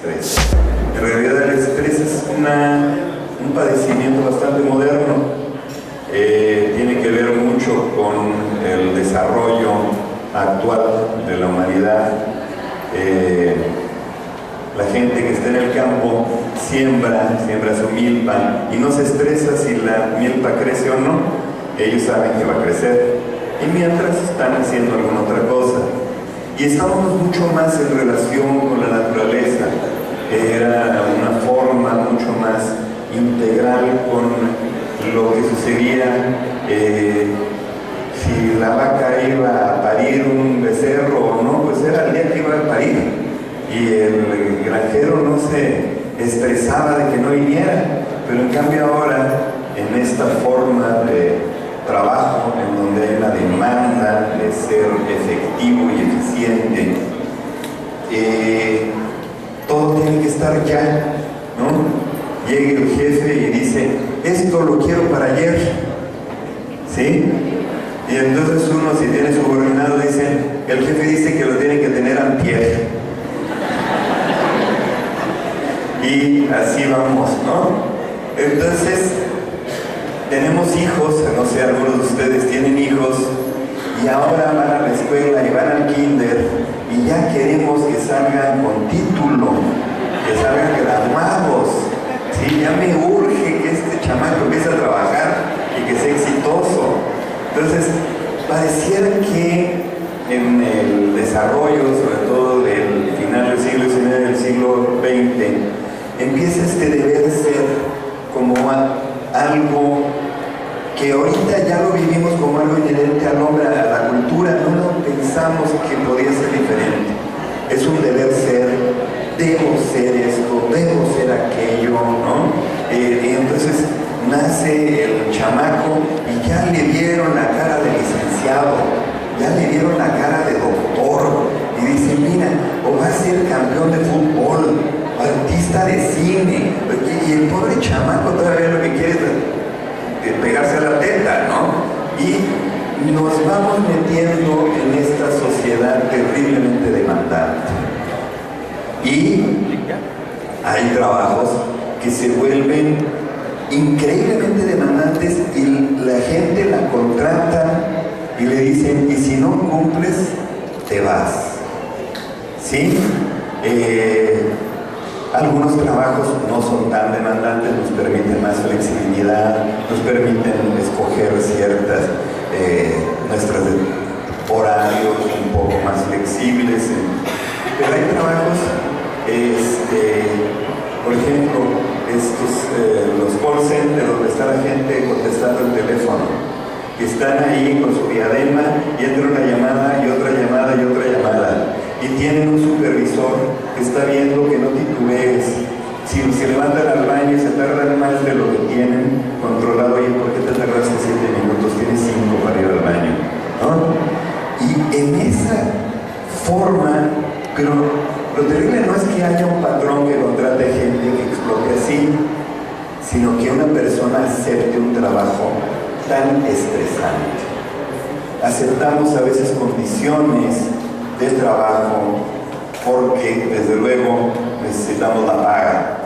estrés. En realidad el estrés es un padecimiento bastante moderno. Tiene que ver mucho con el desarrollo actual de la humanidad. La gente que está en el campo siembra su milpa y no se estresa si la milpa crece o no. Ellos saben que va a crecer y mientras están haciendo alguna otra cosa. Y estábamos mucho más en relación con la naturaleza. Era una forma mucho más integral con lo que sucedía. Si la vaca iba a parir un becerro o no, pues era el día que iba a parir. Y el granjero no se estresaba de que no viniera. Pero en cambio ahora, en esta forma de trabajo, en donde hay una demanda de ser efectivo y eficiente, todo tiene que estar ya, ¿no? Llega el jefe y dice, esto lo quiero para ayer, ¿sí? Y entonces uno, si tiene subordinado, dice, el jefe dice que lo tiene que tener antier. Y así vamos, ¿no? Entonces, tenemos hijos, no sé, algunos de ustedes tienen hijos, y ahora van a la escuela y van al kinder, y ya queremos que salgan con título, que salgan graduados. Sí, ya me urge que este chamaco empiece a trabajar y que sea exitoso. Entonces, pareciera que en el desarrollo, sobre todo del final del siglo XIX y del siglo XX, empieza este deber ser como algo que ahorita ya lo vivimos como algo inherente al hombre, a la cultura, no lo pensamos que podía ser diferente. Es un deber ser, debo ser esto, debo ser aquello, ¿no? Y entonces nace el chamaco y ya le vieron la cara de licenciado, ya le vieron la cara de doctor, y dicen, mira, o va a ser campeón de fútbol, o artista de cine, y el pobre chamaco todavía lo que quiere es pegarse a la teta, ¿no? Y nos vamos metiendo en esta sociedad terriblemente demandante. Y hay trabajos que se vuelven increíblemente demandantes y la gente la contrata y le dicen, y si no cumples, te vas. ¿Sí? Algunos trabajos no son tan demandantes, nos permiten más flexibilidad, nos permiten escoger ciertas nuestros horarios un poco más flexibles, pero hay trabajos, por ejemplo, los call centers donde está la gente contestando el teléfono, que están ahí con su diadema y entra una llamada y otra llamada y otra llamada. Y tienen un supervisor que está viendo que no titubees. Si se levantan al baño y se tardan más de lo que tienen controlado, oye, ¿por qué te tardaste 7 minutos? Tienes 5 para ir al baño, ¿no? Y en esa forma, pero lo terrible no es que haya un patrón que contrate gente que explote así, sino que una persona acepte un trabajo tan estresante. Aceptamos a veces condiciones de trabajo porque desde luego necesitamos la paga,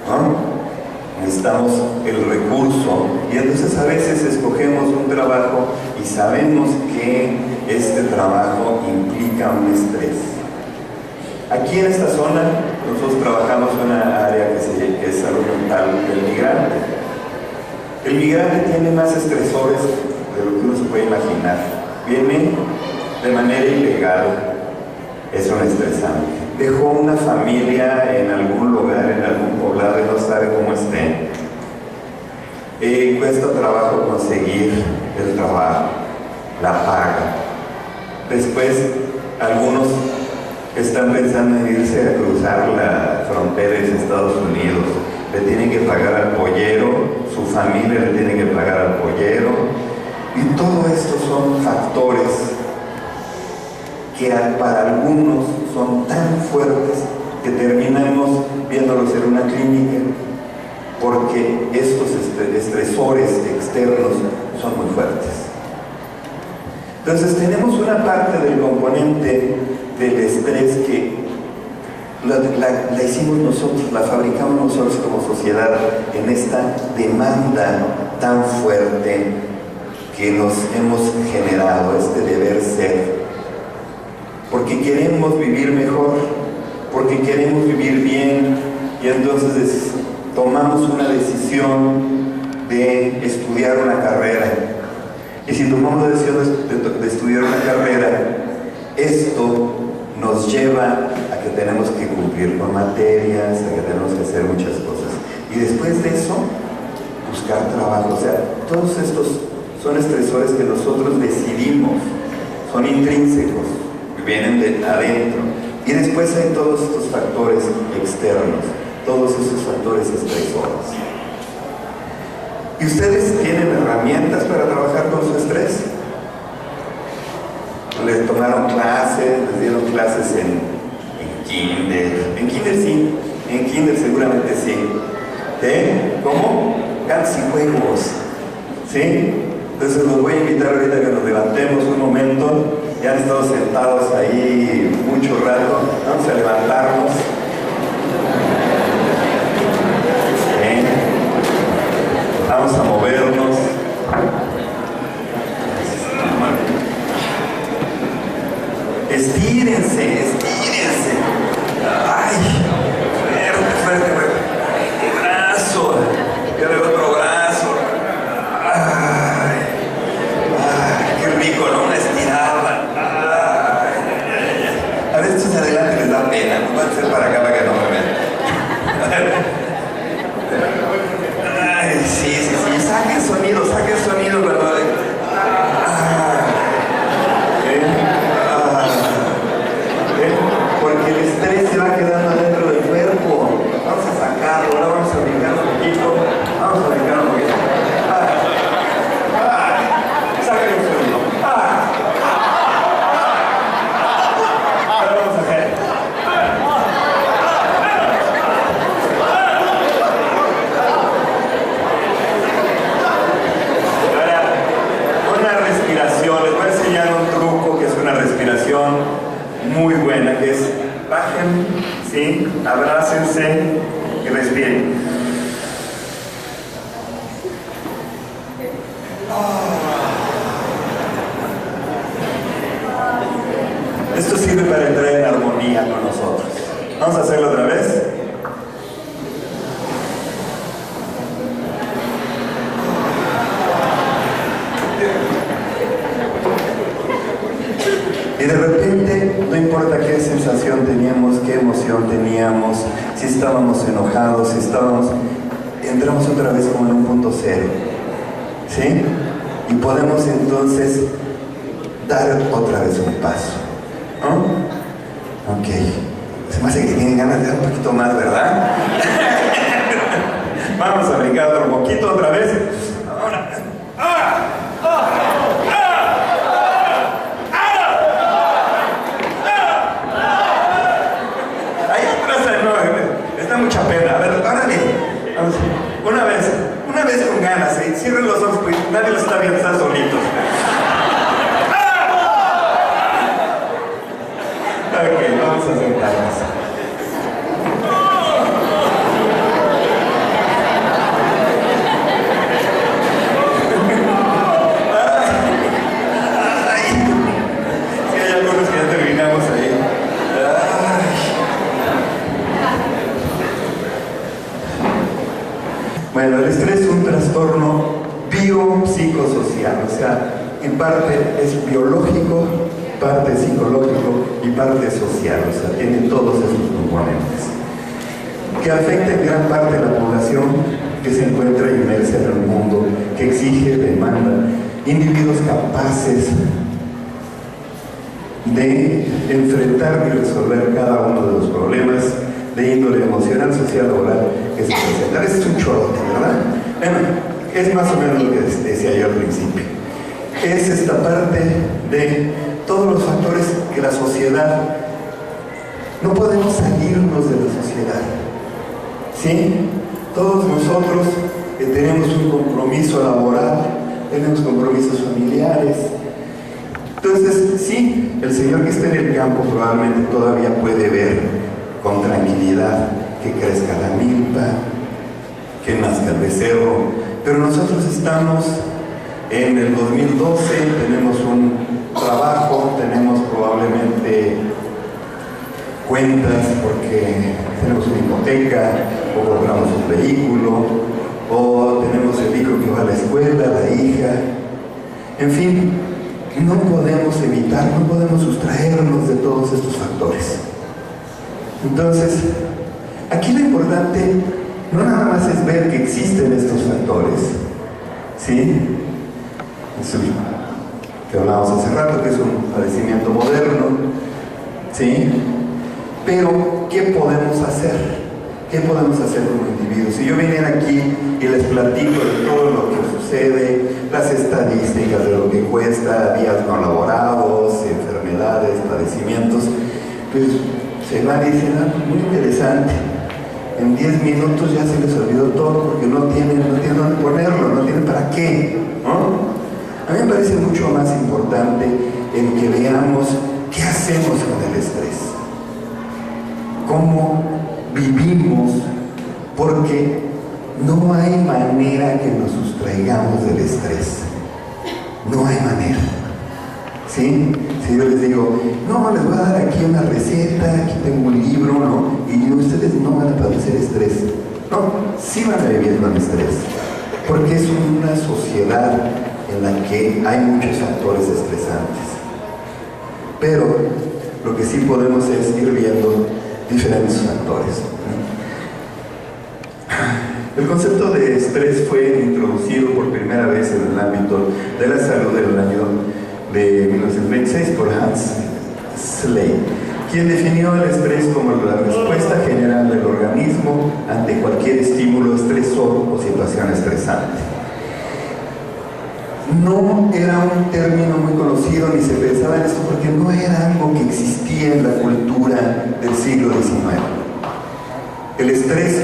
¿no? Necesitamos el recurso y entonces a veces escogemos un trabajo y sabemos que este trabajo implica un estrés. Aquí en esta zona nosotros trabajamos en una área que es salud mental del migrante. El migrante tiene más estresores de lo que uno se puede imaginar. Viene de manera ilegal, es un estresante. Dejó una familia en algún lugar, en algún poblado y no sabe cómo esté. Cuesta trabajo conseguir el trabajo, la paga. Después, algunos están pensando en irse a cruzar la frontera de Estados Unidos. Le tienen que pagar al pollero, su familia le tiene que pagar al pollero. Y todo esto son factores que para algunos son tan fuertes que terminamos viéndolos en una clínica porque estos estresores externos son muy fuertes. Entonces tenemos una parte del componente del estrés que la hicimos nosotros, la fabricamos nosotros como sociedad en esta demanda tan fuerte que nos hemos generado, este deber ser. Porque queremos vivir mejor, porque queremos vivir bien, y entonces tomamos una decisión de estudiar una carrera. Y si tomamos la decisión de estudiar una carrera, esto nos lleva a que tenemos que cumplir con materias, a que tenemos que hacer muchas cosas. Y después de eso, buscar trabajo. O sea, todos estos son estresores que nosotros decidimos, son intrínsecos, vienen de adentro. Y después hay todos estos factores externos, todos esos factores estresores. ¿Y ustedes tienen herramientas para trabajar con su estrés? ¿Les tomaron clases? ¿Les dieron clases en kinder? En kinder sí, en kinder seguramente sí. ¿Cómo? Cantos y juegos. ¿Sí? Entonces los voy a invitar ahorita que nos levantemos un momento. Ya han estado sentados ahí mucho rato. Vamos a levantarnos. Vamos a movernos. Estírense, estírense. Ay, fuerte, fuerte, fuerte. El brazo. Y luego otro brazo. Ay, ay, qué rico, ¿no? Una estirada. Ay, ay, ay. A ver, estos de adelante les da pena. No van a ser para acá para que no me vean. Ay, sí, sí, sí. Saquen sonido cuando... Porque el estrés se va quedando dentro del cuerpo. Vamos a sacarlo, ahora vamos a brincar un poquito. Vamos a brincar un poquito. Saquen el sonido. Ahora vamos a hacer. Una respiración, les voy a enseñar un truco que es una respiración muy buena, que es bajen, ¿sí? Abrácense y respiren. Esto sirve para entrar en armonía con nosotros. Vamos a hacerlo otra vez. Y de repente, no importa qué sensación teníamos, qué emoción teníamos, si estábamos enojados, si entramos otra vez como en un punto cero. ¿Sí? Y podemos entonces dar otra vez un paso. ¿No? Ok. Se me hace que tienen ganas de dar un poquito más, ¿verdad? Vamos a brincar otro poquito otra vez. Ahora. Mucha pena. A ver, órale. Vamos. Una vez con ganas, ¿eh? Cierren los ojos, pues nadie los está viendo, están solitos. Ok, vamos a sentarnos. Sí, hay algunos que ya terminamos ahí. Bueno, el estrés es un trastorno biopsicosocial, o sea, en parte es biológico, parte psicológico y parte social, o sea, tiene todos esos componentes, que afecta en gran parte de la población que se encuentra inmersa en un mundo que exige, demanda, individuos capaces de enfrentar y resolver cada uno de los problemas de índole emocional, social, laboral que se presentan. Es un chorote, ¿verdad? Bueno, es más o menos lo que decía yo al principio. Es esta parte de todos los factores que la sociedad, no podemos salirnos de la sociedad, ¿sí? Todos nosotros tenemos un compromiso laboral, tenemos compromisos familiares. Entonces, sí, el señor que está en el campo probablemente todavía puede ver con tranquilidad, que crezca la milpa, que nazca el becerro. Pero nosotros estamos en el 2012, tenemos un trabajo, tenemos probablemente cuentas porque tenemos una hipoteca, o compramos un vehículo, o tenemos el hijo que va a la escuela, la hija. En fin, no podemos evitar, no podemos sustraernos de todos estos factores. Entonces, aquí lo importante no nada más es ver que existen estos factores, ¿sí? Eso que hablábamos hace rato, que es un padecimiento moderno, ¿sí? Pero, ¿qué podemos hacer? ¿Qué podemos hacer como individuos? Si yo viniera aquí y les platico de todo lo que sucede, las estadísticas de lo que cuesta, días no laborados, enfermedades, padecimientos, pues se van diciendo, muy interesante. En 10 minutos ya se les olvidó todo porque no tienen dónde ponerlo, no tienen para qué, ¿no? A mí me parece mucho más importante el que veamos qué hacemos con el estrés, cómo vivimos, porque no hay manera que nos sustraigamos del estrés, no hay manera, ¿sí? Si yo les digo, no, les voy a dar aquí una receta, aquí tengo un libro, ¿no? Y ustedes no van a padecer estrés, no, sí van a vivir con estrés, porque es una sociedad en la que hay muchos factores estresantes, pero lo que sí podemos es ir viendo diferentes factores. El concepto de estrés fue introducido por primera vez en el ámbito de la salud en el año de 1926 por Hans Selye, quien definió el estrés como la respuesta general del organismo ante cualquier estímulo estresor o situación estresante. No era un término muy conocido ni se pensaba en esto porque no era algo que existía en la cultura del siglo XIX. El estrés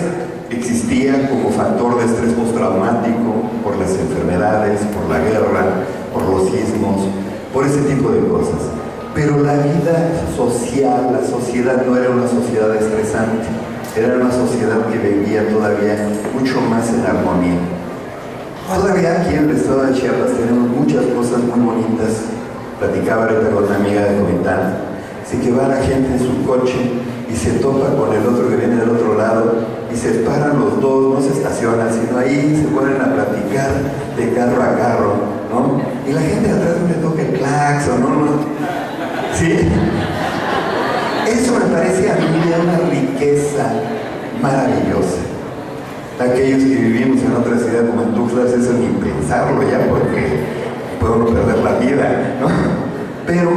existía como factor de estrés postraumático por las enfermedades, por la guerra, por los sismos, por ese tipo de cosas. Pero la vida social, la sociedad no era una sociedad estresante, era una sociedad que vivía todavía mucho más en armonía. Todavía aquí en el estado de Chiapas tenemos muchas cosas muy bonitas. Platicaba ahorita con una amiga de Comitán. Así que va la gente en su coche y se topa con el otro que viene del otro lado y se paran los dos, no se estacionan, sino ahí se ponen a platicar de carro a carro, ¿no? Y la gente de atrás no le toca el claxon, ¿no? ¿Sí? Eso me parece a mí de una riqueza maravillosa. Aquellos que vivimos en otra ciudad como en Tuxtlas, eso ni pensarlo ya porque podemos perder la vida, ¿no? Pero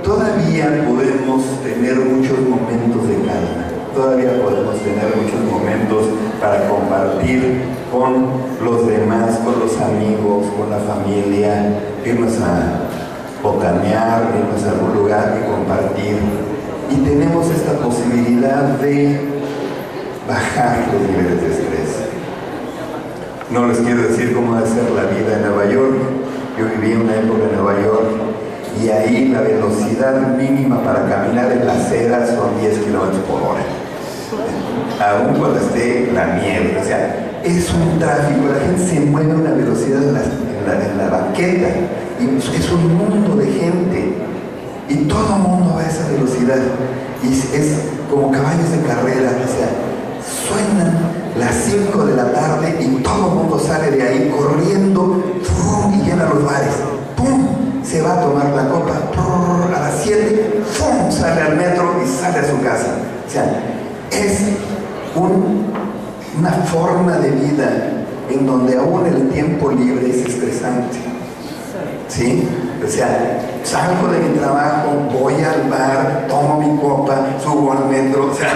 todavía podemos tener muchos momentos de calma, todavía podemos tener muchos momentos para compartir con los demás, con los amigos, con la familia, irnos a botanear, irnos a algún lugar y compartir. Y tenemos esta posibilidad de bajar los niveles de estrés. No les quiero decir cómo va a ser la vida en Nueva York. Yo viví una época en Nueva York y ahí la velocidad mínima para caminar en la acera son 10 kilómetros por hora. Aún cuando esté la nieve, o sea, es un tráfico, la gente se mueve a una velocidad en la banqueta y es un mundo de gente y todo el mundo va a esa velocidad y es como caballos de carrera, o sea, suenan las 5 de la tarde y todo el mundo sale de ahí corriendo y llena los bares, ¡pum! Se va a tomar la copa, a las 7, ¡pum! Sale al metro y sale a su casa. O sea, es una forma de vida en donde aún el tiempo libre es estresante, ¿sí? O sea, salgo de mi trabajo, voy al bar, tomo mi copa, subo al metro, o sea,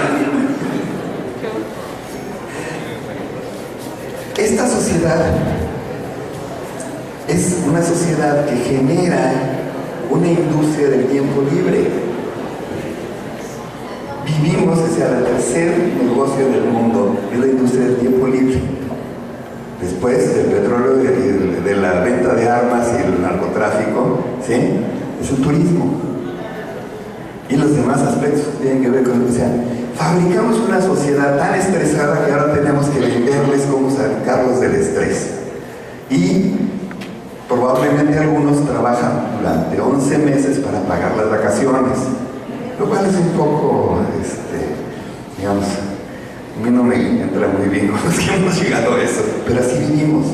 esta sociedad es una sociedad que genera una industria del tiempo libre. Vivimos hacia el tercer negocio del mundo, es la industria del tiempo libre. Después del petróleo, de la venta de armas y el narcotráfico, ¿sí? Es el turismo. Y los demás aspectos tienen que ver con, o sea, fabricamos una sociedad tan estresada que ahora tenemos que venderles cómo sacarlos del estrés. Y probablemente algunos trabajan durante 11 meses para pagar las vacaciones, lo cual es un poco, digamos, a mí no me entra muy bien con los que hemos llegado a eso, pero así vivimos.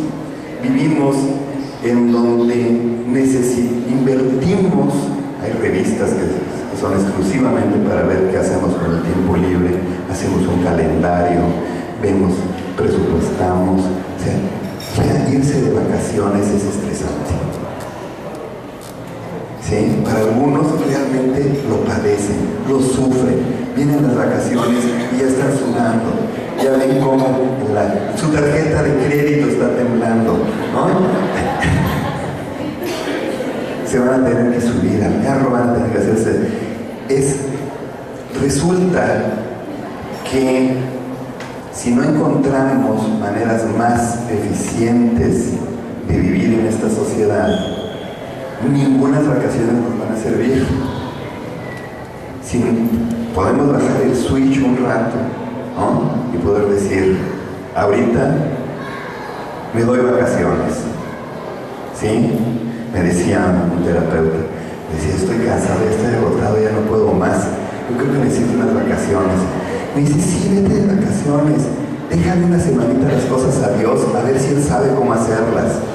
Vivimos en donde invertimos, hay revistas que son exclusivamente para ver qué hacemos con el tiempo libre, hacemos un calendario, vemos, presupuestamos, o sea, ya irse de vacaciones es estresante. ¿Sí? Para algunos realmente lo padecen, lo sufren, vienen las vacaciones y ya están sudando, ya ven cómo su tarjeta de crédito está temblando, ¿no? Se van a tener que subir al carro, van a tener que hacerse. Resulta que si no encontramos maneras más eficientes de vivir en esta sociedad, ninguna vacaciones nos van a servir. Si podemos bajar el switch un rato, ¿no? Y poder decir, ahorita me doy vacaciones, ¿sí? Me decía un terapeuta, decía, estoy cansado, estoy agotado, ya no puedo más, yo creo que necesito unas vacaciones. Me dice, sí, vete de vacaciones, déjale una semanita las cosas a Dios, a ver si Él sabe cómo hacerlas.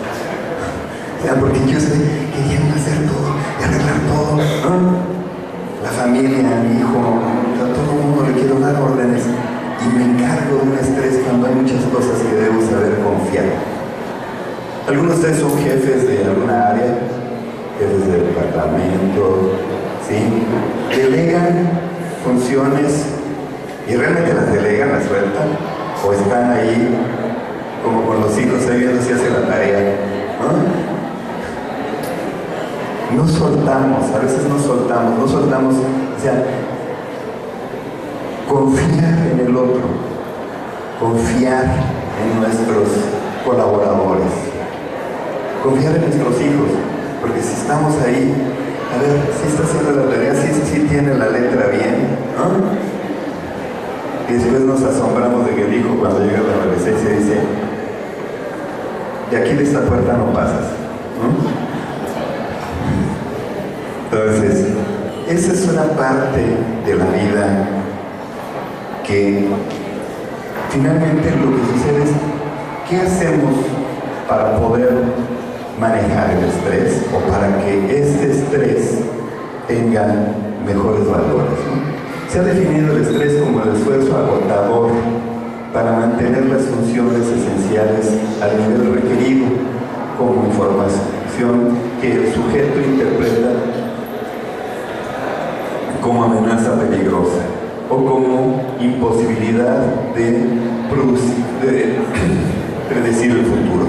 O sea, porque yo quería hacer todo, arreglar todo, ¿no? La familia, mi hijo, a todo el mundo le quiero dar órdenes y me encargo de un estrés cuando hay muchas cosas que debo saber confiar. Algunos de ustedes son jefes de alguna área, jefes de departamento, ¿sí? Delegan funciones y realmente las delegan, las sueltan, o están ahí como con los hijos ahí viendo si hace la tarea, ¿no? No soltamos, a veces no soltamos, o sea, confiar en el otro, confiar en nuestros colaboradores, confiar en nuestros hijos, porque si estamos ahí, a ver, si está haciendo la tarea, si tiene la letra bien, ¿no? Y después nos asombramos de que el hijo cuando llega a la adolescencia dice, de aquí de esta puerta no pasas, ¿no? Entonces, esa es una parte de la vida que finalmente lo que sucede es, ¿qué hacemos para poder manejar el estrés o para que este estrés tenga mejores valores, ¿no? Se ha definido el estrés como el esfuerzo agotador para mantener las funciones esenciales al nivel requerido como información que el sujeto interpreta como amenaza peligrosa o como imposibilidad de predecir el futuro.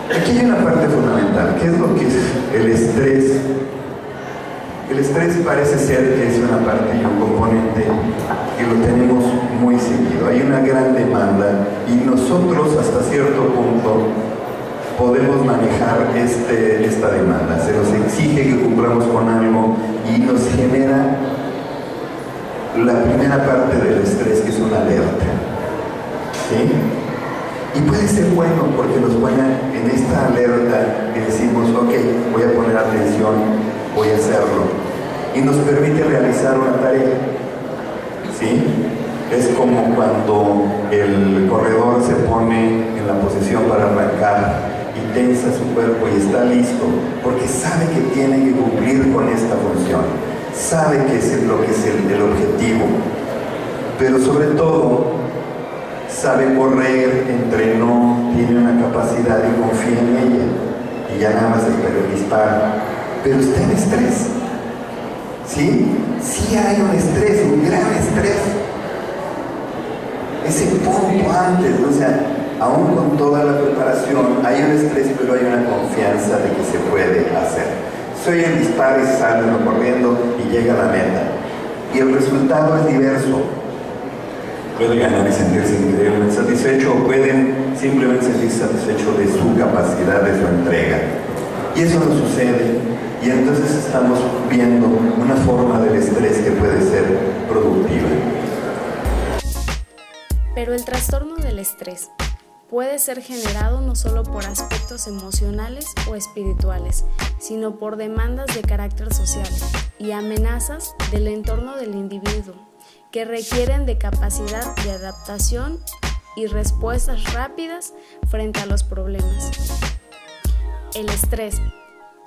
Aquí hay una parte fundamental, que es lo que es el estrés. El estrés parece ser que es una parte y un componente que lo tenemos muy seguido. Hay una gran demanda y nosotros hasta cierto punto podemos manejar esta demanda. Se nos exige que cumplamos con algo y nos genera la primera parte del estrés, que es una alerta, ¿sí? Y puede ser bueno porque nos pone en esta alerta y decimos, ok, voy a poner atención, voy a hacerlo. Y nos permite realizar una tarea, ¿sí? Es como cuando el corredor se pone en la posición para arrancar y tensa su cuerpo y está listo, porque sabe que tiene que cumplir con esta función, sabe que es lo que es el objetivo, pero sobre todo sabe correr, entrenó, tiene una capacidad y confía en ella, y ya nada más espera el disparo, pero está en estrés, ¿sí? Sí hay un estrés, un gran estrés, ese punto antes, ¿no? O sea, aún con toda la preparación, hay un estrés, pero hay una confianza de que se puede hacer. Soy el disparo y sale uno corriendo y llega a la meta. Y el resultado es diverso. Puede ganar y sentirse increíblemente satisfecho, o pueden simplemente sentirse satisfecho de su capacidad, de su entrega. Y eso no sucede. Y entonces estamos viendo una forma del estrés que puede ser productiva. Pero el trastorno del estrés puede ser generado no solo por aspectos emocionales o espirituales, sino por demandas de carácter social y amenazas del entorno del individuo, que requieren de capacidad de adaptación y respuestas rápidas frente a los problemas. El estrés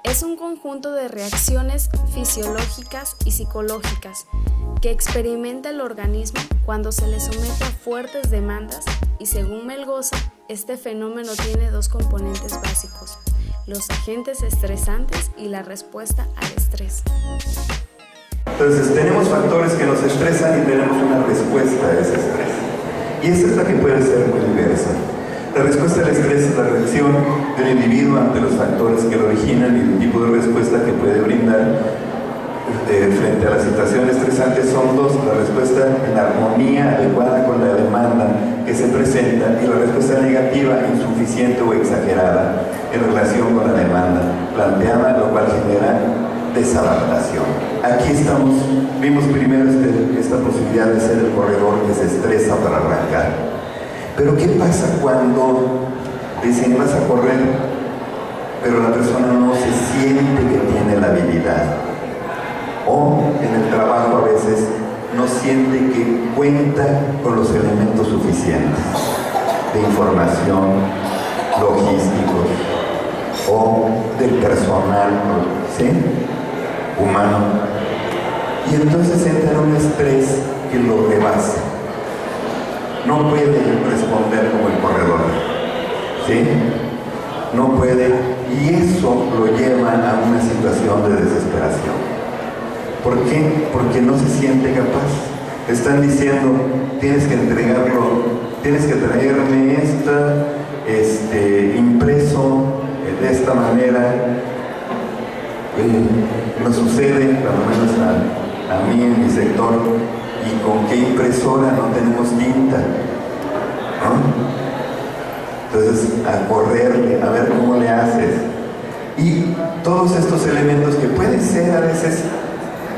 es un conjunto de reacciones fisiológicas y psicológicas que experimenta el organismo cuando se le somete a fuertes demandas y, según Melgoza, este fenómeno tiene dos componentes básicos: los agentes estresantes y la respuesta al estrés. Entonces tenemos factores que nos estresan y tenemos una respuesta a ese estrés. Y esta es la que puede ser muy diversa. La respuesta al estrés es la reacción del individuo ante los factores que lo originan y el tipo de respuesta que puede brindar frente a la situación estresante son dos: la respuesta en armonía adecuada con la demanda que se presenta y la respuesta negativa, insuficiente o exagerada en relación con la demanda planteada, lo cual genera desadaptación. Aquí vimos primero esta posibilidad de ser el corredor que se estresa para arrancar. Pero ¿qué pasa cuando dicen vas a correr, pero la persona no se siente que tiene la habilidad? O en el trabajo a veces no siente que cuenta con los elementos suficientes de información, logísticos o del personal, ¿sí?, humano. Y entonces entra en un estrés que lo rebasa. No puede responder como el corredor, ¿sí? No puede, y eso lo lleva a una situación de desesperación. ¿Por qué? Porque no se siente capaz. Están diciendo, tienes que entregarlo, tienes que traerme impreso de esta manera. Nos sucede, por lo menos a mí en mi sector, y con qué impresora no tenemos tinta, ¿no? Entonces, a correrle, a ver cómo le haces. Y todos estos elementos que pueden ser a veces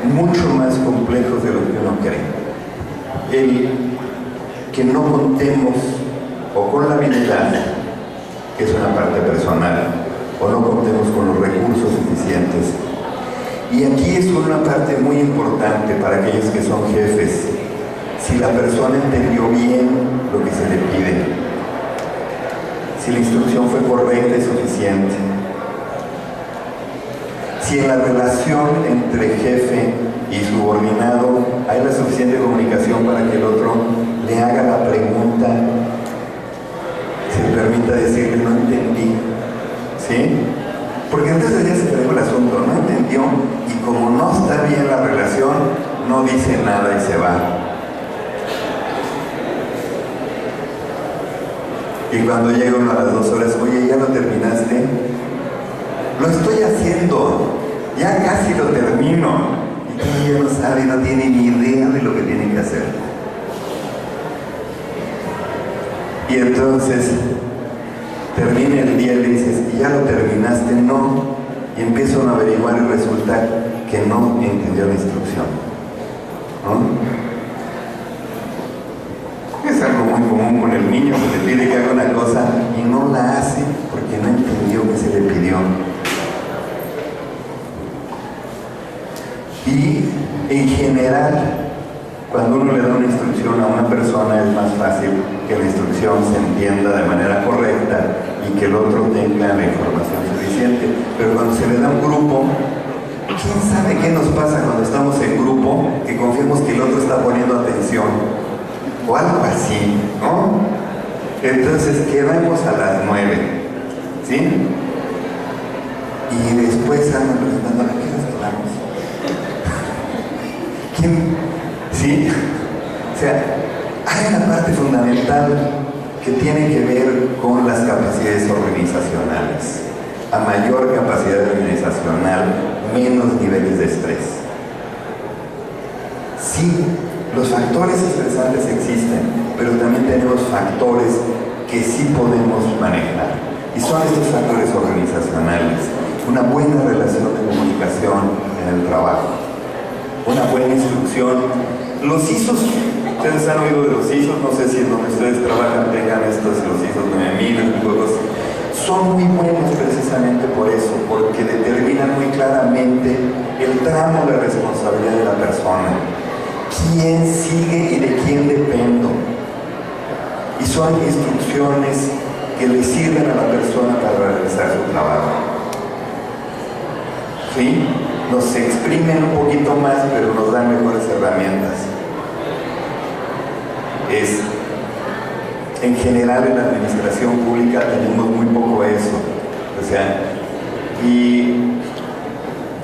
mucho más complejos de lo que uno cree. El que no contemos o con la habilidad, que es una parte personal, o no contemos con los recursos suficientes. Y aquí es una parte muy importante para aquellos que son jefes: si la persona entendió bien lo que se le pide, si la instrucción fue correcta y suficiente, si en la relación entre jefe y subordinado hay la suficiente comunicación para que el otro le haga la pregunta, se le permita decirle no entendí, ¿sí? Porque entonces ya se fregó el asunto, no entendió, y como no está bien la relación, no dice nada y se va. Y cuando llega uno a las 2 horas, oye, ¿ya lo terminaste? Lo estoy haciendo, ya casi lo termino. Y todavía no sabe, no tiene ni idea de lo que tiene que hacer. Y entonces termina el día y le dices, ¿y ya lo terminaste? No. Y empiezan a averiguar y resulta que no entendió la instrucción, ¿no? Es algo muy común con el niño, que le pide que haga una cosa y no la hace porque no entendió que se le pidió. Y en general, cuando uno le da una instrucción a una persona, es más fácil que la instrucción se entienda de manera correcta y que el otro tenga la información suficiente. Pero cuando se le da un grupo, ¿quién sabe qué nos pasa cuando estamos en grupo? Que confiemos que el otro está poniendo atención o algo así, ¿no? Entonces quedamos a las 9, ¿sí? Y después andan preguntando, ¿a qué nos quedamos? ¿Quién? ¿Sí? O sea, hay una parte fundamental que tiene que ver con las capacidades organizacionales. A mayor capacidad organizacional, menos niveles de estrés. Sí, los factores estresantes existen, pero también tenemos factores que sí podemos manejar. Y son estos factores organizacionales. Una buena relación de comunicación en el trabajo. Una buena instrucción. Los ISOs Ustedes han oído de los ISOs, no sé si en donde ustedes trabajan tengan estos, los ISOs 9000, juegos. Son muy buenos precisamente por eso, porque determinan muy claramente el tramo de responsabilidad de la persona. ¿Quién sigue y de quién dependo? Y son instrucciones que le sirven a la persona para realizar su trabajo. ¿Sí? Nos exprimen un poquito más, pero nos dan mejores herramientas. En general en la administración pública tenemos muy poco eso. O sea, y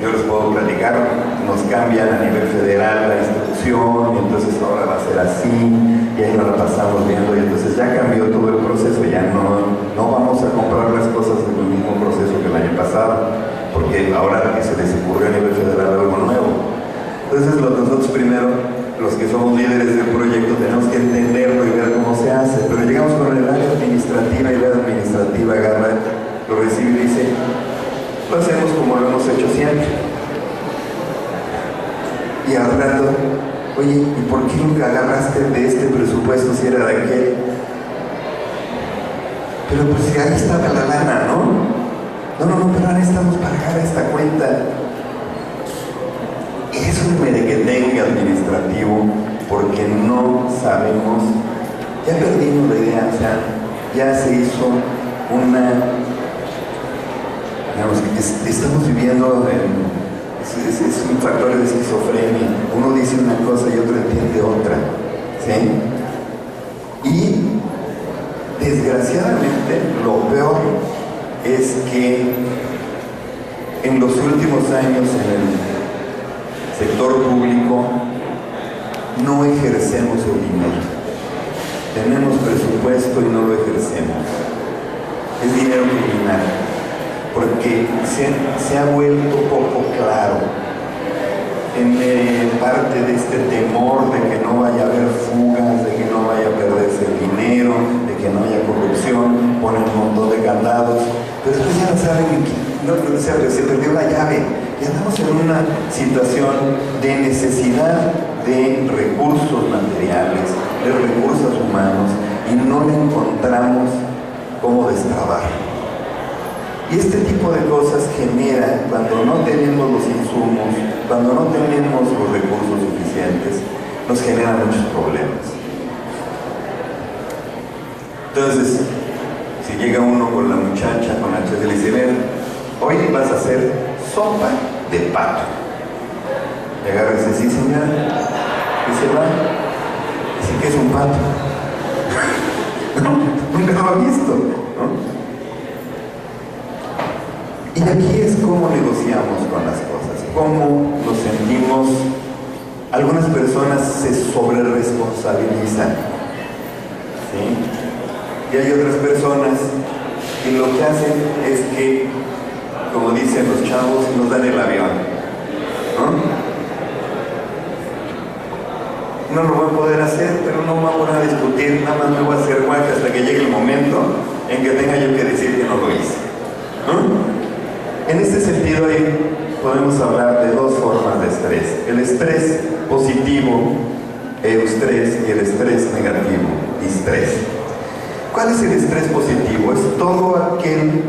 yo les puedo platicar, nos cambian a nivel federal la instrucción, y entonces ahora va a ser así, y ahí nos la pasamos viendo, y entonces ya cambió todo el proceso, ya no vamos a comprar las cosas en el mismo proceso que el año pasado, porque ahora que se les ocurrió a nivel federal algo nuevo. Entonces nosotros primero, los que somos líderes del proyecto, tenemos que entenderlo y ver cómo se hace, pero llegamos con el área administrativa y la administrativa agarra, lo recibe y dice, lo hacemos como lo hemos hecho siempre. Y al rato, oye, ¿y por qué nunca agarraste de este presupuesto si era de aquel? Pero pues si ahí estaba la lana, ¿no? No, pero ahora necesitamos pagar esta cuenta. Es un merequetengue administrativo porque no sabemos, ya perdimos la idea, o sea, ya se hizo una, digamos, estamos viviendo es un factor de esquizofrenia, uno dice una cosa y otro entiende otra, ¿sí? Y desgraciadamente lo peor es que en los últimos años en el sector público no ejercemos el dinero. Tenemos presupuesto y no lo ejercemos. Es dinero criminal, porque se ha vuelto poco claro en parte de este temor de que no vaya a haber fugas, de que no vaya a perderse el dinero, de que no haya corrupción, ponen un montón de candados, pero después ya no saben se perdió la llave. Ya estamos en una situación de necesidad de recursos materiales, de recursos humanos, y no le encontramos cómo destrabar. Y este tipo de cosas genera, cuando no tenemos los insumos, cuando no tenemos los recursos suficientes, nos genera muchos problemas. Entonces, si llega uno con la muchacha, con la chef, le dice, ven, hoy vas a hacer sopa de pato. Y agarra y dice, sí señora. Y se va. Dice, ¿qué es un pato? Nunca lo ha visto, ¿no? Y aquí es cómo negociamos con las cosas, cómo nos sentimos. Algunas personas se sobreresponsabilizan, ¿sí? Y hay otras personas que lo que hacen es que, como dicen los chavos, nos dan el avión, ¿no? No lo voy a poder hacer, pero no me voy a poner a discutir, nada más me voy a hacer guaje hasta que llegue el momento en que tenga yo que decir que no lo hice, ¿no? En este sentido ahí podemos hablar de dos formas de estrés: el estrés positivo, eustrés, y el estrés negativo, distrés. ¿Cuál es el estrés positivo? Es todo aquel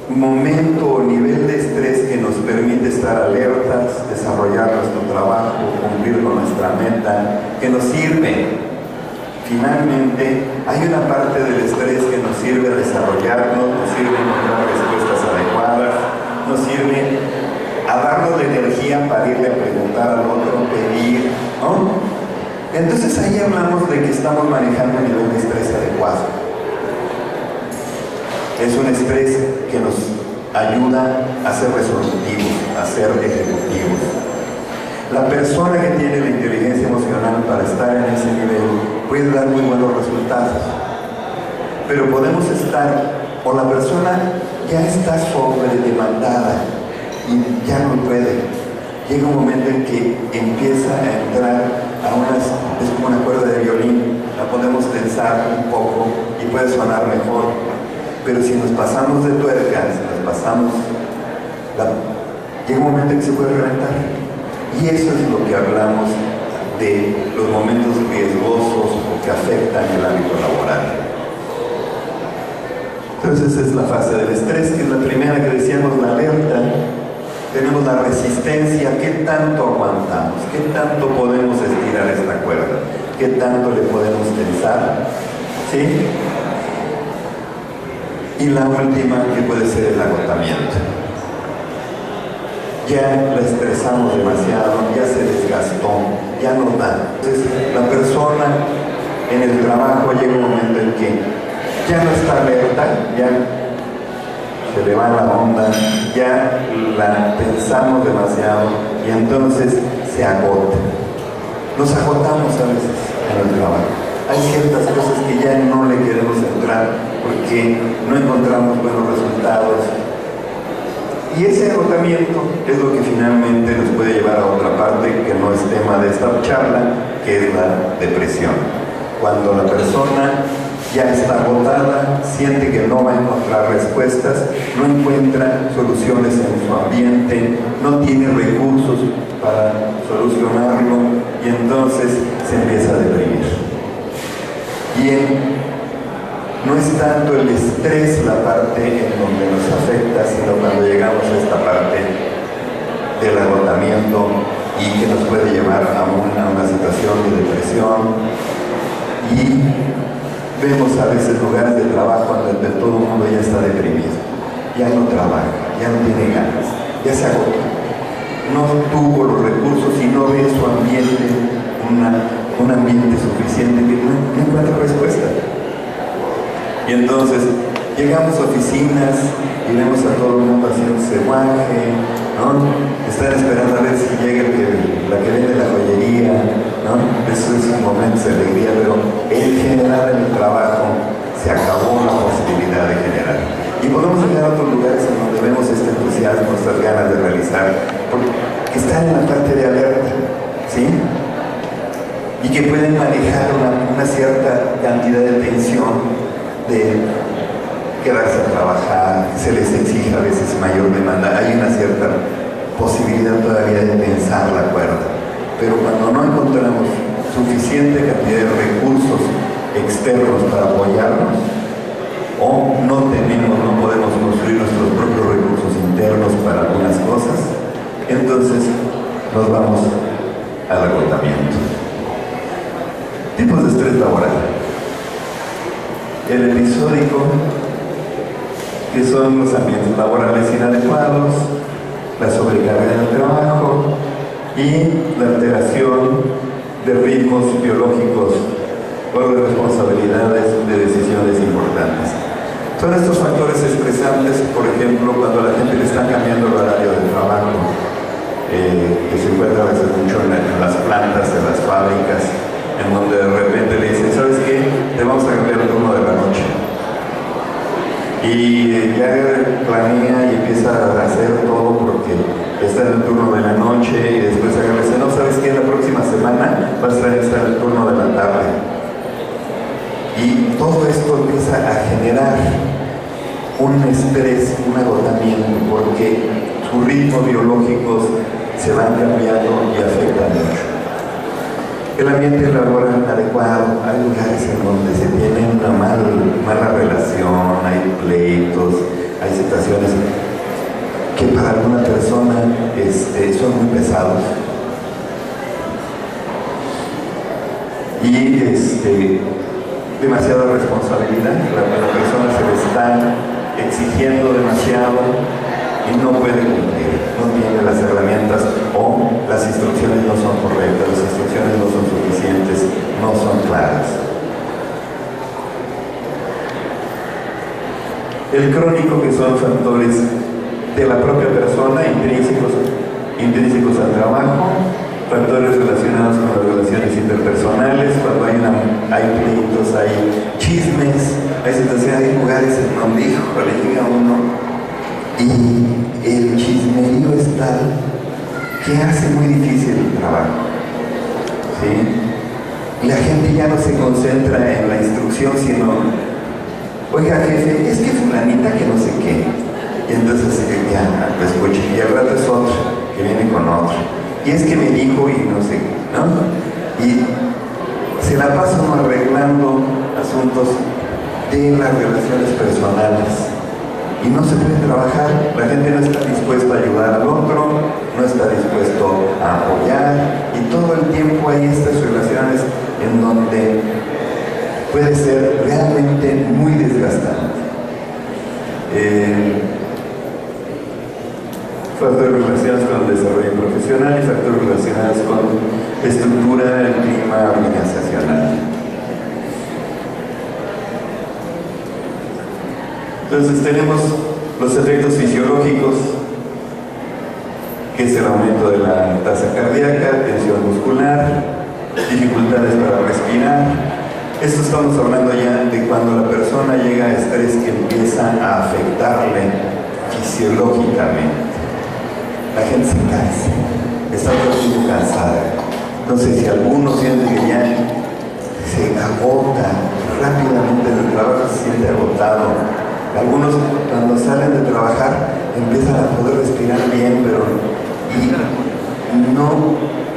momento o nivel de estrés que nos permite estar alertas, desarrollar nuestro trabajo, cumplir con nuestra meta, que nos sirve. Finalmente, hay una parte del estrés que nos sirve a desarrollarnos, nos sirve a encontrar respuestas adecuadas, nos sirve a darnos la energía para irle a preguntar al otro, pedir, ¿no? Entonces ahí hablamos de que estamos manejando un nivel de estrés adecuado. Es un estrés que nos ayuda a ser resolutivos, a ser ejecutivos. La persona que tiene la inteligencia emocional para estar en ese nivel puede dar muy buenos resultados, pero podemos estar, o la persona ya está sobredemandada y ya no puede. Llega un momento en que empieza a entrar es como una cuerda de violín, la podemos tensar un poco y puede sonar mejor, pero si nos pasamos de tuerca, llega un momento en que se puede reventar. Y eso es lo que hablamos de los momentos riesgosos o que afectan el ámbito laboral. Entonces es la fase del estrés, que es la primera que decíamos, la alerta. Tenemos la resistencia, qué tanto aguantamos, qué tanto podemos estirar esta cuerda, qué tanto le podemos tensar, ¿sí? Y la última, que puede ser el agotamiento. Ya la estresamos demasiado, ya se desgastó, ya no da. Entonces la persona en el trabajo llega un momento en que ya no está alerta, ya se le va la onda, ya la pensamos demasiado y entonces se agota. Nos agotamos a veces en el trabajo. Hay ciertas cosas que ya no le queremos entrar porque no encontramos buenos resultados. Y ese agotamiento es lo que finalmente nos puede llevar a otra parte que no es tema de esta charla, que es la depresión. Cuando la persona ya está agotada, siente que no va a encontrar respuestas, no encuentra soluciones en su ambiente, no tiene recursos para solucionarlo y entonces se empieza a deprimir. Bien, no es tanto el estrés la parte en donde nos afecta, sino cuando llegamos a esta parte del agotamiento y que nos puede llevar a una situación de depresión. Y vemos a veces lugares de trabajo donde todo el mundo ya está deprimido, ya no trabaja, ya no tiene ganas, ya se agotó, no tuvo los recursos y no ve su ambiente un ambiente suficiente que no encuentra respuesta. Y entonces llegamos a oficinas y vemos a todo el mundo haciendo guaje, ¿no? Están esperando a ver si llega la que vende la joyería, ¿no? Eso es un momento de alegría, pero en general en el trabajo se acabó la posibilidad de generar. Y podemos llegar a otros lugares en donde vemos este entusiasmo, estas ganas de realizar, porque están en la parte de alerta, ¿sí? Y que pueden manejar una cierta cantidad de tensión, de quedarse a trabajar, se les exige a veces mayor demanda, hay una cierta posibilidad todavía de tensar la cuerda, pero cuando no encontramos suficiente cantidad de recursos externos para apoyarnos, o no podemos construir nuestros propios recursos internos para algunas cosas, entonces nos vamos al agotamiento. Tipos de estrés laboral. El episódico, que son los ambientes laborales inadecuados, la sobrecarga en el trabajo y la alteración de ritmos biológicos o de responsabilidades de decisiones importantes. Son estos factores estresantes, por ejemplo, cuando a la gente le están cambiando el horario de trabajo, que se encuentra a veces mucho en las plantas, en las fábricas, en donde de repente le dicen, ¿sabes qué? Te vamos a cambiar el turno de la noche. Y ya planea y empieza a hacer todo porque está en el turno de la noche y después le dice, no, ¿sabes qué? La próxima semana vas a estar en el turno de la tarde. Y todo esto empieza a generar un estrés, un agotamiento, porque sus ritmos biológicos se van cambiando y afectan mucho. El ambiente laboral adecuado, hay lugares en donde se tiene una mala relación, hay pleitos, hay situaciones que para alguna persona son muy pesados. Y demasiada responsabilidad, la persona se le está exigiendo demasiado y no puede cumplir, no tiene las herramientas o las instrucciones no son correctas, las instrucciones no son suficientes, no son claras. El crónico, que son factores de la propia persona, intrínsecos al trabajo, factores relacionados con las relaciones interpersonales, cuando hay pleitos, hay chismes, hay situaciones, hay lugares en donde, híjole, llega uno y el chismerío es tal que hace muy difícil el trabajo, ¿sí? La gente ya no se concentra en la instrucción, sino, oiga jefe, es que fulanita que no sé qué, y entonces ya lo escucha, y al rato es otro que viene con otro, y es que me dijo y no sé, ¿no? y se la pasa uno arreglando asuntos de las relaciones personales y no se puede trabajar. La gente no está dispuesta a ayudar al otro, no está dispuesto a apoyar, y todo el tiempo hay estas relaciones en donde puede ser realmente muy desgastante. Factores relacionados con el desarrollo profesional y factores relacionados con estructura del clima organizacional. Entonces tenemos los efectos fisiológicos, que es el aumento de la tasa cardíaca, tensión muscular, dificultades para respirar. Esto estamos hablando ya de cuando la persona llega a estrés que empieza a afectarle fisiológicamente. La gente se cansa, está todo el tiempo cansada. No sé si alguno siente que ya se agota rápidamente del trabajo, se siente agotado. Algunos cuando salen de trabajar empiezan a poder respirar bien, pero no,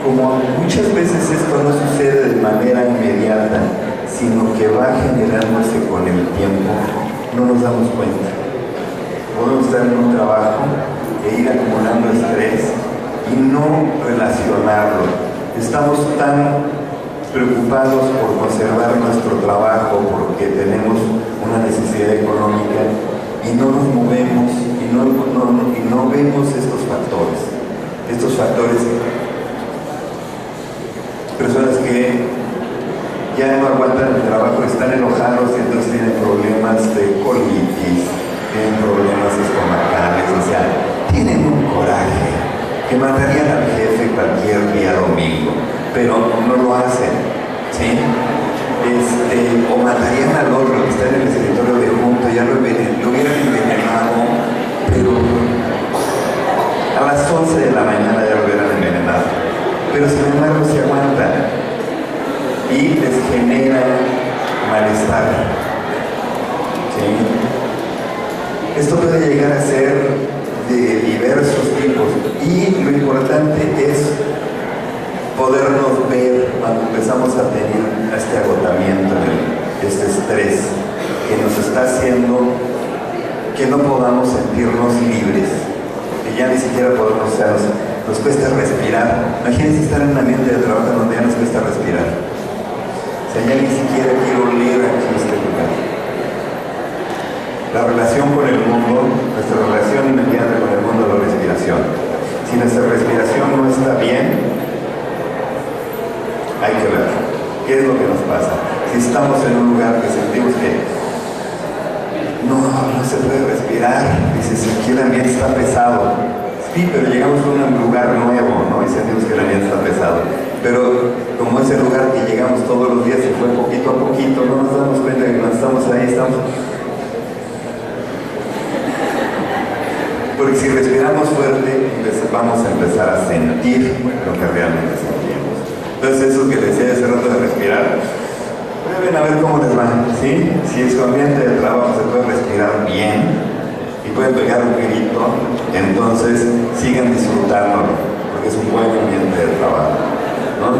como muchas veces esto no sucede de manera inmediata, sino que va generándose con el tiempo, no nos damos cuenta. Podemos estar en un trabajo e ir acumulando estrés y no relacionarlo. Estamos tan preocupados por conservar nuestro trabajo porque tenemos una necesidad económica y no nos movemos y no vemos estos factores. Personas que ya no aguantan el trabajo, están enojados y entonces tienen problemas de colitis, tienen problemas estomacales, o sea, tienen un coraje que matarían al jefe cualquier día domingo, pero no lo hacen, ¿sí? O matarían al otro que está en el escritorio de junto, ya lo hubieran envenenado, pero a las 11 de la mañana ya lo hubieran envenenado, pero sin embargo se aguantan y les genera malestar, ¿sí? Esto puede llegar a ser de diversos tipos y lo importante es podernos ver cuando empezamos a tener este agotamiento, este estrés que nos está haciendo que no podamos sentirnos libres, que ya ni siquiera podemos, o sea, nos cuesta respirar. Imagínense estar en un ambiente de trabajo donde ya nos cuesta respirar. O sea, ya ni siquiera quiero oler aquí en este lugar. La relación con el mundo, nuestra relación inmediata con el mundo es la respiración. Si nuestra respiración no está bien, hay que ver qué es lo que nos pasa. Si estamos en un lugar que sentimos que no se puede respirar, dices, aquí el ambiente está pesado. Sí, pero llegamos a un lugar nuevo, ¿no? Y sentimos que el ambiente está pesado. Pero como ese lugar que llegamos todos los días y fue poquito a poquito, no nos damos cuenta que cuando estamos ahí estamos... Porque si respiramos fuerte, vamos a empezar a sentir lo que realmente sentimos. Entonces, eso que les decía hace rato de respirar, prueben a ver cómo les va, ¿sí? Si en su ambiente de trabajo se puede respirar bien y pueden pegar un grito, entonces sigan disfrutándolo, porque es un buen ambiente de trabajo, ¿no?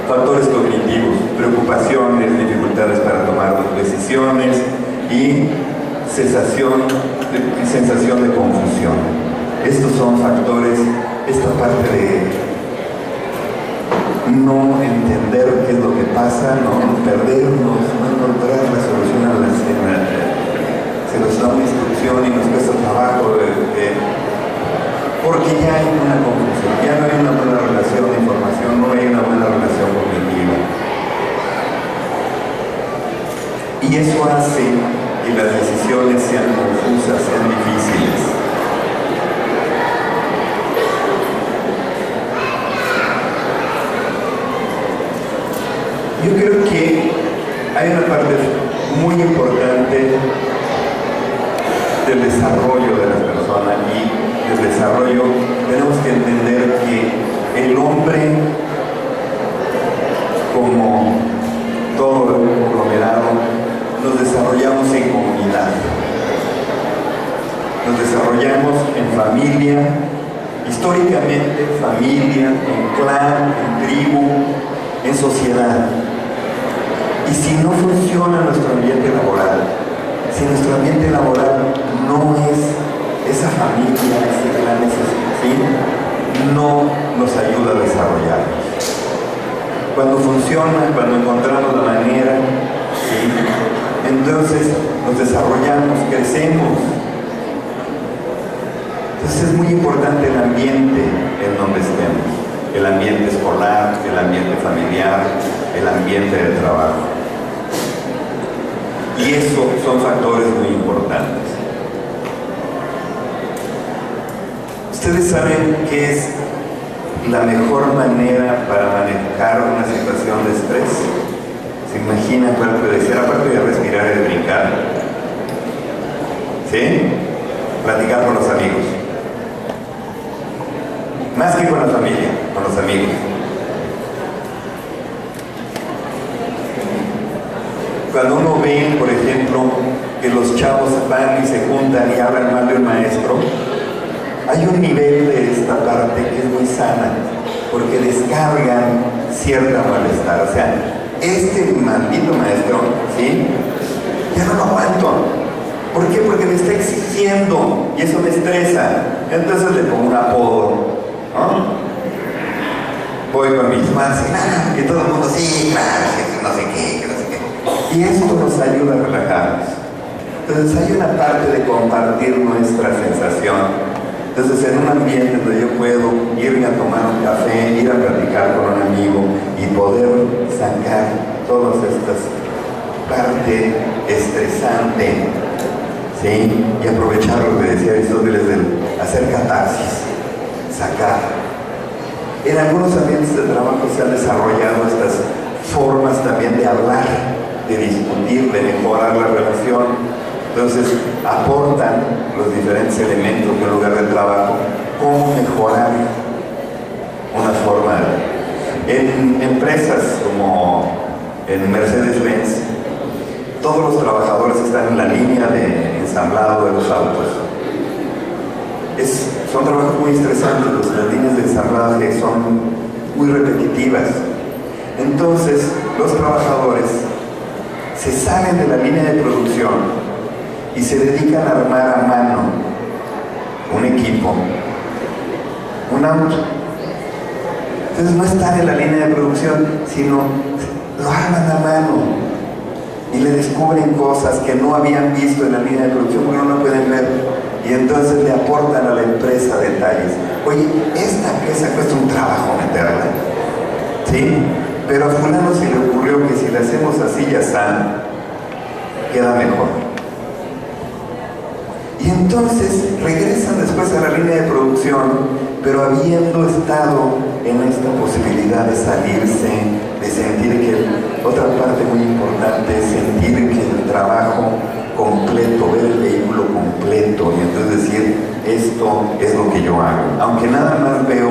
Factores cognitivos, preocupaciones, dificultades para tomar decisiones y sensación de confusión. Estos son factores, esta parte de no entender qué es lo que pasa, no perdernos, no encontrar la solución a la escena. Se nos da una instrucción y nos cuesta trabajo, porque ya hay una confusión, ya no hay una buena relación de información, no hay una buena relación cognitiva. Y eso hace que las decisiones sean confusas, sean difíciles. Yo creo que hay una parte muy importante del desarrollo de las personas y del desarrollo tenemos que entender que el hombre, como todo el conglomerado, nos desarrollamos en comunidad, nos desarrollamos en familia históricamente, familia, en clan, en tribu, en sociedad. Y si no funciona nuestro ambiente laboral, si nuestro ambiente laboral no es esa familia, ese clan, ¿sí? No nos ayuda a desarrollarnos. Cuando funciona, cuando encontramos la manera, ¿sí? Entonces nos desarrollamos, crecemos. Entonces es muy importante el ambiente en donde estemos. El ambiente escolar, el ambiente familiar, el ambiente de trabajo. Y eso son factores muy importantes. ¿Ustedes saben qué es la mejor manera para manejar una situación de estrés? ¿Se imaginan cuál puede ser? Aparte de respirar y de brincar. ¿Sí? Platicar con los amigos. Más que con la familia, con los amigos. Cuando uno ve, por ejemplo, que los chavos van y se juntan y hablan mal de un maestro, hay un nivel de esta parte que es muy sana, porque descargan cierta malestar. O sea, este maldito maestro, ¿sí? Ya no lo aguanto. ¿Por qué? Porque me está exigiendo y eso me estresa. Entonces le pongo un apodo, ¿no? Voy con mis manos y todo el mundo, sí, claro, que no sé qué, que no sé qué. Y esto nos ayuda a relajarnos. Entonces hay una parte de compartir nuestra sensación. Entonces en un ambiente donde yo puedo irme a tomar un café, ir a platicar con un amigo y poder sacar todas estas partes estresante, ¿sí? Y aprovechar lo que decía Aristóteles del hacer catarsis, sacar. En algunos ambientes de trabajo se han desarrollado estas formas también de hablar, de discutir, de mejorar la relación. Entonces aportan los diferentes elementos de un lugar de trabajo, cómo mejorar una forma. En empresas como en Mercedes-Benz, todos los trabajadores están en la línea de ensamblado de los autos. Son trabajos muy estresantes, las líneas de ensamblaje son muy repetitivas. Entonces los trabajadores se salen de la línea de producción y se dedican a armar a mano un equipo, un auto. Entonces no están en la línea de producción, sino lo arman a mano y le descubren cosas que no habían visto en la línea de producción porque no lo pueden ver. Y entonces le aportan a la empresa detalles. Oye, esta pieza cuesta un trabajo meterla, ¿sí? Pero a fulano se le ocurrió que si la hacemos así ya está, queda mejor. Y entonces regresan después a la línea de producción, pero habiendo estado en esta posibilidad de salirse, de sentir que otra parte muy importante es sentir que el trabajo completo, ver el vehículo completo y entonces decir, esto es lo que yo hago. Aunque nada más veo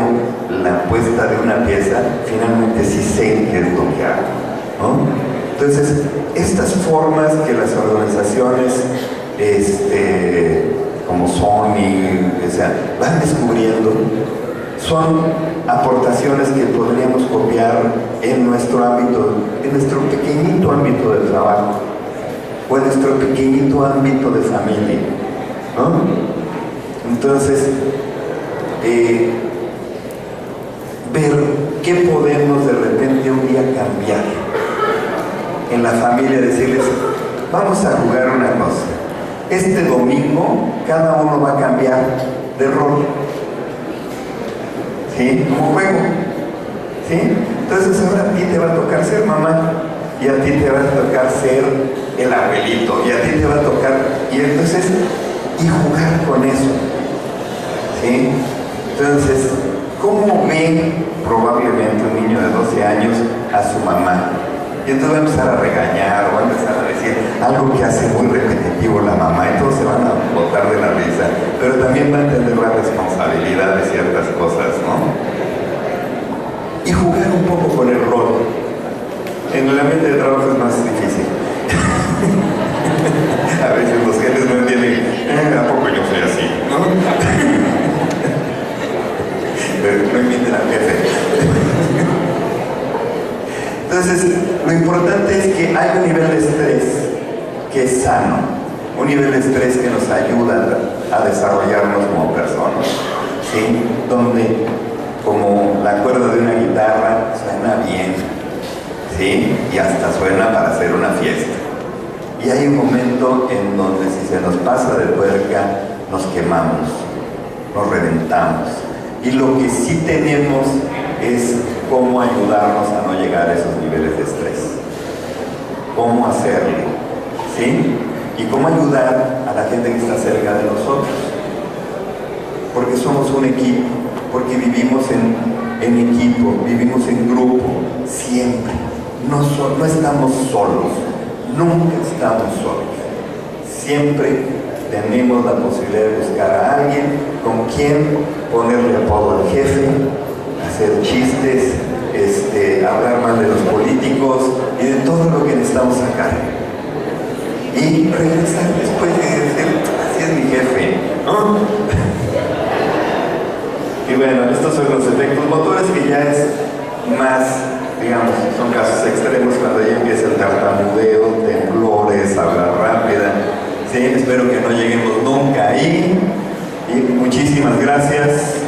la puesta de una pieza, finalmente sí sé qué es lo que hago, ¿no? Entonces, estas formas que las organizaciones como Sony, o sea, van descubriendo, son aportaciones que podríamos copiar en nuestro ámbito, en nuestro pequeñito ámbito de trabajo, o en nuestro pequeñito ámbito de familia, ¿no? Entonces, ver qué podemos de repente un día cambiar en la familia, decirles, vamos a jugar una cosa. Este domingo cada uno va a cambiar de rol, ¿sí? Como juego, ¿sí? Entonces ahora a ti te va a tocar ser mamá y a ti te va a tocar ser el abuelito y a ti te va a tocar, y entonces jugar con eso, ¿sí? Entonces, ¿cómo ve probablemente un niño de 12 años a su mamá? Y entonces va a empezar a regañar o va a empezar a decir algo que hace muy repetitivo la mamá y todos se van a botar de la risa, pero también va a entender la responsabilidad de ciertas cosas, ¿no? Y jugar un poco con el rol. En el ambiente de trabajo es más difícil. A veces los jefes no entienden, ¿a poco yo soy así? ¿No? Entonces, lo importante es que hay un nivel de estrés que es sano, un nivel de estrés que nos ayuda a desarrollarnos como personas, ¿sí? Donde, como la cuerda de una guitarra, suena bien, ¿sí? Y hasta suena para hacer una fiesta. Y hay un momento en donde si se nos pasa de tuerca, nos quemamos, nos reventamos. Y lo que sí tenemos es cómo ayudarnos a no llegar a esos niveles de estrés. Cómo hacerlo, ¿sí? Y cómo ayudar a la gente que está cerca de nosotros. Porque somos un equipo, porque vivimos en equipo, vivimos en grupo, siempre. No estamos solos, nunca estamos solos. Siempre tenemos la posibilidad de buscar a alguien con quien ponerle apodo al jefe, hacer chistes, hablar mal de los políticos y de todo lo que necesitamos sacar. Y regresar después de decir, así es mi jefe, ¿no? Y bueno, estos son los efectos motores, que ya es más, digamos, son casos extremos cuando ya empieza el tartamudeo, temblores, hablar rápida. Sí, espero que no lleguemos nunca ahí. Y muchísimas gracias.